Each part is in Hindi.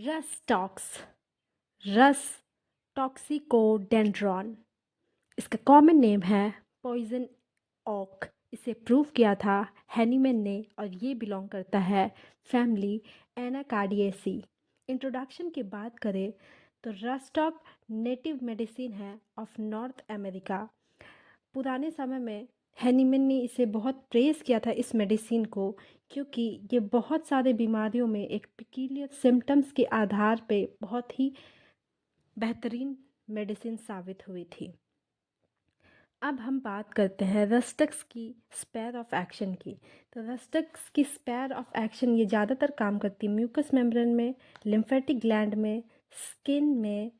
रस टॉक्स रस टॉक्सिकोडेंड्रॉन इसका कॉमन नेम है पॉइजन ओक। इसे प्रूव किया था हैनीमैन ने और ये बिलोंग करता है फैमिली एनाकार्डिएसी। इंट्रोडक्शन की बात करें तो रस्टॉक नेटिव मेडिसिन है ऑफ नॉर्थ अमेरिका। पुराने समय में हैनीमैन ने इसे बहुत प्रेज़ किया था इस मेडिसिन को, क्योंकि ये बहुत सारे बीमारियों में एक पिक्यूलियर सिम्टम्स के आधार पे बहुत ही बेहतरीन मेडिसिन साबित हुई थी। अब हम बात करते हैं रस्टक्स की स्पेयर ऑफ एक्शन की। तो रस्टक्स की स्पेयर ऑफ एक्शन ये ज़्यादातर काम करती है म्यूकस मेम्ब्रेन में, लिम्फेटिक ग्लैंड में, स्किन में,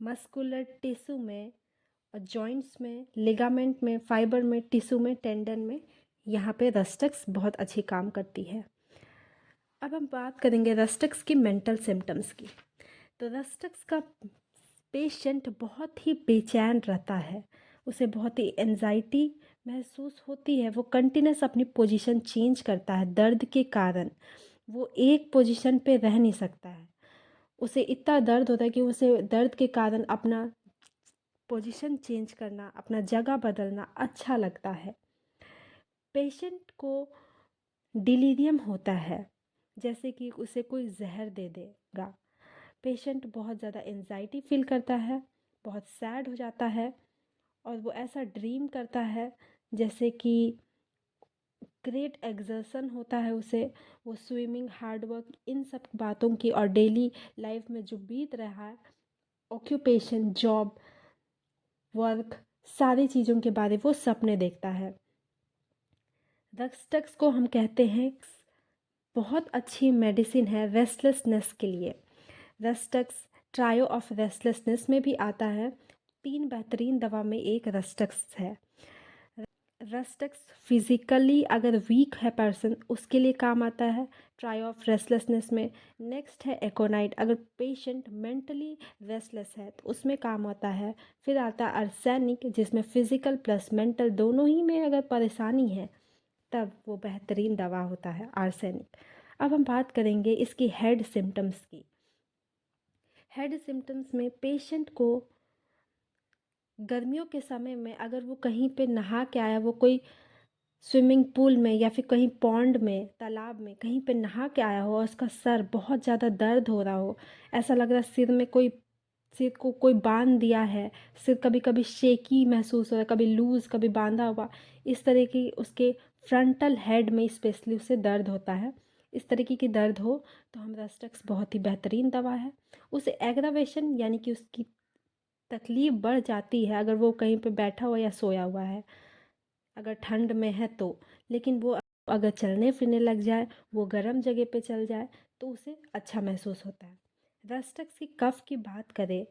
मस्कुलर टिश्यू में और जॉइंट्स में, लिगामेंट में, फाइबर में, टिश्यू में, टेंडन में। यहाँ पे रस्टक्स बहुत अच्छी काम करती है। अब हम बात करेंगे रस्टक्स की मेंटल सिम्टम्स की। तो रस्टक्स का पेशेंट बहुत ही बेचैन रहता है, उसे बहुत ही एनजाइटी महसूस होती है, वो कंटिन्यूस अपनी पोजीशन चेंज करता है दर्द के कारण। वो एक पोजीशन पे रह नहीं सकता है, उसे इतना दर्द होता है कि उसे दर्द के कारण अपना पोजीशन चेंज करना, अपना जगह बदलना अच्छा लगता है। पेशेंट को डिलीरियम होता है, जैसे कि उसे कोई जहर दे देगा। पेशेंट बहुत ज़्यादा एंजाइटी फील करता है, बहुत सैड हो जाता है और वो ऐसा ड्रीम करता है जैसे कि ग्रेट एग्जर्शन होता है उसे। वो स्विमिंग, हार्ड वर्क, इन सब बातों की और डेली लाइफ में जो बीत रहा है, ऑक्यूपेशन, जॉब, वर्क, सारी चीज़ों के बारे वो सपने देखता है। रस्टक्स को हम कहते हैं बहुत अच्छी मेडिसिन है रेस्टलेसनेस के लिए। रस्टक्स ट्रायो ऑफ रेस्टलेसनेस में भी आता है। 3 बेहतरीन दवा में एक रस्टक्स है। रस्टक्स फिज़िकली अगर वीक है पर्सन, उसके लिए काम आता है ट्रायो ऑफ रेस्टलेसनेस में। नेक्स्ट है एकोनाइट, अगर पेशेंट मेंटली रेस्टलेस है तो उसमें काम आता है। फिर आता है आर्सेनिक, जिसमें फिज़िकल प्लस मेंटल दोनों ही में अगर परेशानी है तब वो बेहतरीन दवा होता है आर्सेनिक। अब हम बात करेंगे इसकी हेड सिम्टम्स की। हेड सिम्टम्स में पेशेंट को गर्मियों के समय में अगर वो कहीं पे नहा के आया, वो कोई स्विमिंग पूल में या फिर कहीं पॉन्ड में, तालाब में कहीं पे नहा के आया हो और उसका सर बहुत ज़्यादा दर्द हो रहा हो, ऐसा लग रहा है सिर को कोई बांध दिया है, सिर कभी कभी शेकी महसूस हो रहा है, कभी लूज़, कभी बांधा हुआ, इस तरह की उसके फ्रंटल हेड में स्पेशली उससे दर्द होता है। इस तरीके की दर्द हो तो हम रस्टक्स बहुत ही बेहतरीन दवा है। उसे एग्रावेशन यानी कि उसकी तकलीफ़ बढ़ जाती है अगर वो कहीं पे बैठा हुआ या सोया हुआ है, अगर ठंड में है तो। लेकिन वो अगर चलने फिरने लग जाए, वो गर्म जगह पे चल जाए तो उसे अच्छा महसूस होता है। रस्टक्स की कफ़ की बात करें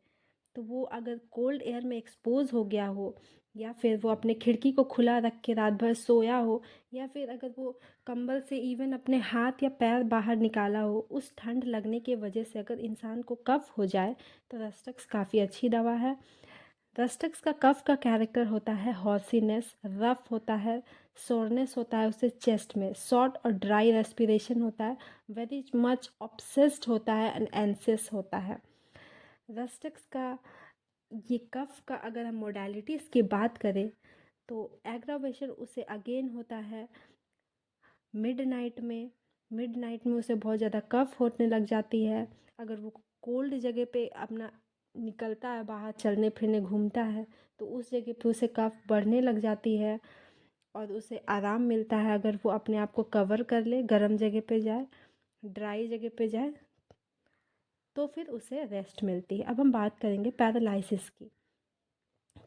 तो वो अगर कोल्ड एयर में एक्सपोज हो गया हो, या फिर वो अपने खिड़की को खुला रख के रात भर सोया हो, या फिर अगर वो कंबल से इवन अपने हाथ या पैर बाहर निकाला हो, उस ठंड लगने की वजह से अगर इंसान को कफ हो जाए तो रस्टक्स काफ़ी अच्छी दवा है। रस्टक्स का कफ का कैरेक्टर होता है हॉर्सीनेस, रफ होता है, सोरनेस होता है उससे चेस्ट में, शॉर्ट और ड्राई रेस्पिरेशन होता है, वेरी मच ऑब्सेस्ड होता है एंड एंसियस होता है। रस्टक्स का ये कफ का अगर हम मोडालिटीज़ की बात करें तो एग्रावेशन उसे अगेन होता है मिड नाइट में उसे बहुत ज़्यादा कफ होने लग जाती है। अगर वो कोल्ड जगह पे अपना निकलता है बाहर, चलने फिरने घूमता है, तो उस जगह पे उसे कफ बढ़ने लग जाती है और उसे आराम मिलता है अगर वो अपने आप को कवर कर ले, गर्म जगह पे जाए, ड्राई जगह पे जाए, तो फिर उसे रेस्ट मिलती है। अब हम बात करेंगे पैरालिसिस की।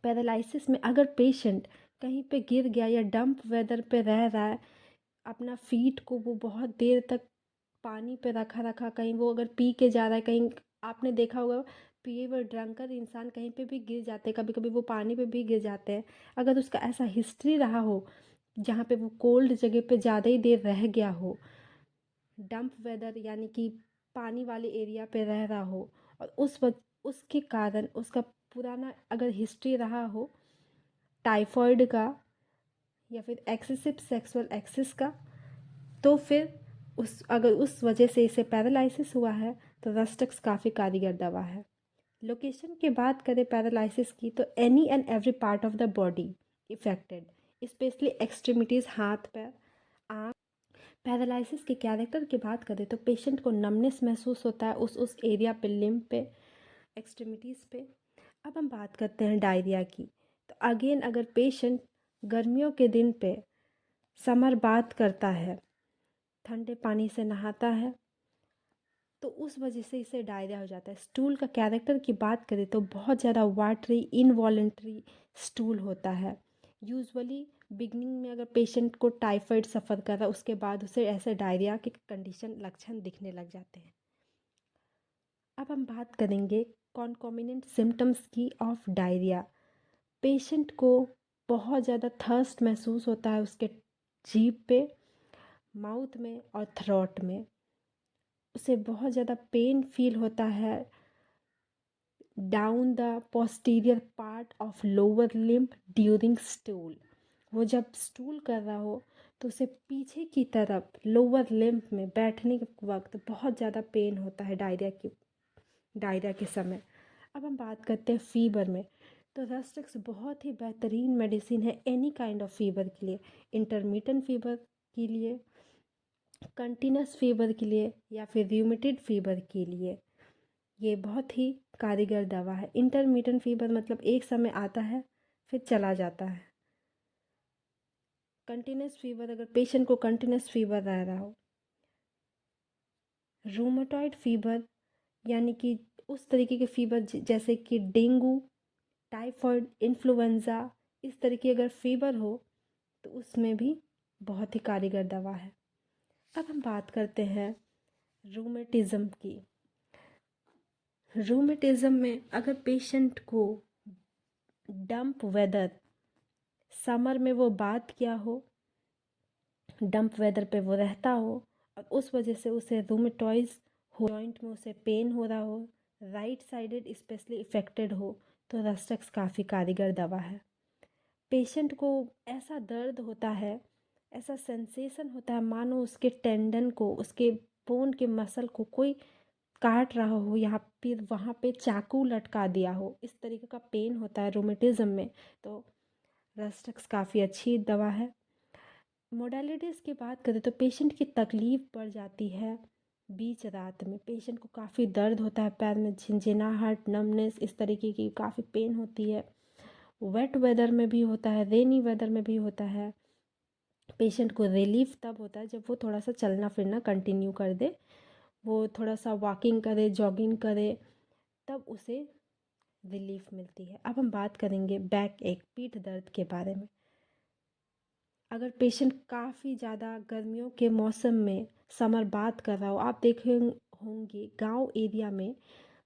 पैरालिसिस में अगर पेशेंट कहीं पे गिर गया या डंप वेदर पे रह रहा है, अपना फीट को वो बहुत देर तक पानी पे रखा रखा, कहीं वो अगर पी के जा रहा है, कहीं आपने देखा होगा पिए हुए ड्रंकर इंसान कहीं पे भी गिर जाते हैं, कभी कभी वो पानी पे भी गिर जाते हैं। अगर उसका ऐसा हिस्ट्री रहा हो जहाँ पे वो कोल्ड जगह पे ज़्यादा ही देर रह गया हो, डंप वेदर यानी कि पानी वाले एरिया पे रह रहा हो, और उसके कारण उसका पुराना अगर हिस्ट्री रहा हो टाइफॉइड का या फिर एक्सेसिव सेक्सुअल एक्सेस का, तो फिर अगर उस वजह से इसे पैरालिसिस हुआ है तो रस्टक्स काफ़ी कारगर दवा है। लोकेशन की बात करें पैरालिसिस की तो any and every part of the body affected, specially extremities, हाथ पैर, आँख। पैरालिसिस के कैरेक्टर की बात करें तो पेशेंट को नमनेस महसूस होता है उस एरिया पे, लिम्ब पे, एक्सट्रीमिटीज़ पे। अब हम बात करते हैं डायरिया की। तो अगेन अगर पेशेंट गर्मियों के दिन पे समर बात करता है, ठंडे पानी से नहाता है, तो उस वजह से इसे डायरिया हो जाता है। स्टूल का कैरेक्टर की बात करें तो बहुत ज़्यादा वाटरी इनवॉलेंट्री स्टूल होता है। यूजुअली बिगनिंग में अगर पेशेंट को टाइफाइड सफ़र कर रहा है उसके बाद उसे ऐसे डायरिया के कंडीशन लक्षण दिखने लग जाते हैं। अब हम बात करेंगे कॉन्कॉमिनेंट सिम्टम्स की ऑफ डायरिया। पेशेंट को बहुत ज़्यादा थर्स्ट महसूस होता है उसके जीभ पे, माउथ में और थ्रोट में। उसे बहुत ज़्यादा पेन फील होता है down the posterior part of lower limb during stool. वो जब स्टूल कर रहा हो तो उसे पीछे की तरफ लोअर लिम्ब में बैठने के वक्त बहुत ज़्यादा पेन होता है डायरिया के समय। अब हम बात करते हैं फीवर में। तो रस्टक्स बहुत ही बेहतरीन मेडिसिन है एनी काइंड ऑफ फीवर के लिए, इंटरमिटेंट फीवर के लिए, कंटिन्यूस फीवर के लिए या फिर र्यूमेटॉइड फीवर के लिए। ये बहुत ही कारगर दवा है। इंटरमिटेंट फीवर मतलब एक समय आता है फिर चला जाता है। कंटिन्यूस फीवर, अगर पेशेंट को कंटिन्यूस फीवर रह रहा हो। रूमेटॉइड फीवर यानी कि उस तरीके के फीवर जैसे कि डेंगू, टाइफाइड, इन्फ्लुएंज़ा, इस तरीके अगर फीवर हो तो उसमें भी बहुत ही कारगर दवा है। अब हम बात करते हैं रूमेटिज़म की। रूमेटिज़म में अगर पेशेंट को डंप वेदर, समर में वो बात किया हो, डंप वेदर पे वो रहता हो और उस वजह से उसे रूमेटॉइड हो, जॉइंट में उसे पेन हो रहा हो, राइट साइडेड स्पेशली इफ़ेक्टेड हो, तो रस्टक्स काफ़ी कारगर दवा है। पेशेंट को ऐसा दर्द होता है, ऐसा सेंसेशन होता है मानो उसके टेंडन को, उसके बोन के मसल को कोई काट रहा हो या फिर वहाँ पे चाकू लटका दिया हो, इस तरीके का पेन होता है रोमेटिज्म में। तो रस्टक्स काफ़ी अच्छी दवा है। मोडालिटीज़ की बात करें तो पेशेंट की तकलीफ़ बढ़ जाती है बीच रात में। पेशेंट को काफ़ी दर्द होता है, पैर में झिनझिनाहट, नमनेस, इस तरीके की काफ़ी पेन होती है। वेट वेदर में भी होता है, रेनी वेदर में भी होता है। पेशेंट को रिलीफ तब होता है जब वो थोड़ा सा चलना फिरना कंटिन्यू कर दे, वो थोड़ा सा वॉकिंग करे, जॉगिंग करे, तब उसे रिलीफ मिलती है। अब हम बात करेंगे बैक एक, पीठ दर्द के बारे में। अगर पेशेंट काफ़ी ज़्यादा गर्मियों के मौसम में समर बात कर रहा हो, आप देखे होंगे गांव एरिया में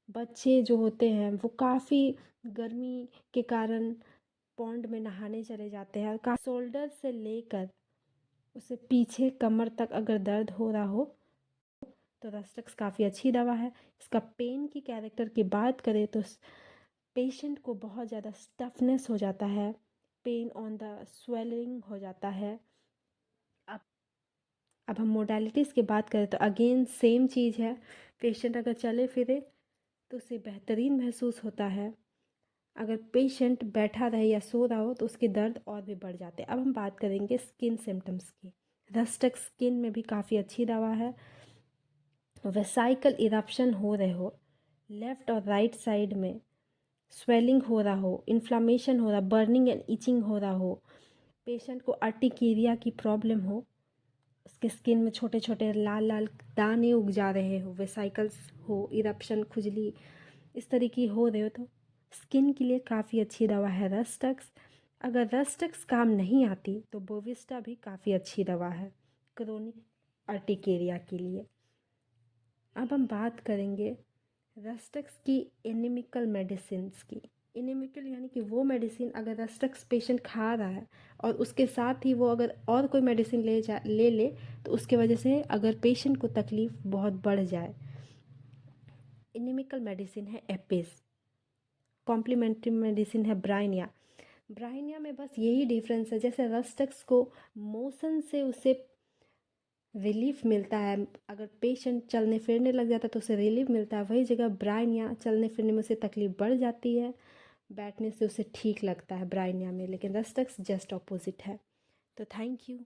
बच्चे जो होते हैं वो काफ़ी गर्मी के कारण पॉन्ड में नहाने चले जाते हैं। का शोल्डर से लेकर उसे पीछे कमर तक अगर दर्द हो रहा हो तो रस्टक्स काफ़ी अच्छी दवा है। इसका पेन की कैरेक्टर की बात करें तो पेशेंट को बहुत ज़्यादा स्टफनेस हो जाता है, पेन ऑन द स्वेलिंग हो जाता है। अब अब हम मोडालिटीज़ की बात करें तो अगेन सेम चीज़ है। पेशेंट अगर चले फिरे तो उसे बेहतरीन महसूस होता है। अगर पेशेंट बैठा रहे या सो रहा हो तो उसके दर्द और भी बढ़ जाते हैं। अब हम बात करेंगे स्किन सिम्टम्स की। रस्टक्स स्किन में भी काफ़ी अच्छी दवा है। वेसाइकल इरप्शन हो रहे हो, लेफ़्ट और राइट साइड में स्वेलिंग हो रहा हो, इन्फ्लामेशन हो रहा, बर्निंग एंड इचिंग हो रहा हो, पेशेंट को अर्टिकेरिया की प्रॉब्लम हो, उसके स्किन में छोटे छोटे लाल लाल दाने उग जा रहे हो, वेसाइकल्स हो, इरप्शन, खुजली, इस तरीके हो रहे हो, तो स्किन के लिए काफ़ी अच्छी दवा है रस्टक्स। अगर रस्टक्स काम नहीं आती तो बोविस्टा भी काफ़ी अच्छी दवा है क्रोनिक अर्टिकेरिया के लिए। अब हम बात करेंगे रस्टक्स की एनीमिकल मेडिसिन्स की। एनीमिकल यानी कि वो मेडिसिन अगर रस्टक्स पेशेंट खा रहा है और उसके साथ ही वो अगर और कोई मेडिसिन ले ले तो उसके वजह से अगर पेशेंट को तकलीफ़ बहुत बढ़ जाए। एनीमिकल मेडिसिन है एपिस, कॉम्प्लीमेंट्री मेडिसिन है ब्राइनिया। ब्राइनिया में बस यही डिफरेंस है, जैसे रस्टक्स को मोशन से उसे रिलीफ मिलता है। अगर पेशेंट चलने फिरने लग जाता है तो उसे रिलीफ मिलता है, वही जगह ब्राइनिया चलने फिरने में उसे तकलीफ बढ़ जाती है, बैठने से उसे ठीक लगता है ब्राइनिया में, लेकिन रस्टक्स जस्ट ऑपोजिट है। तो थैंक यू।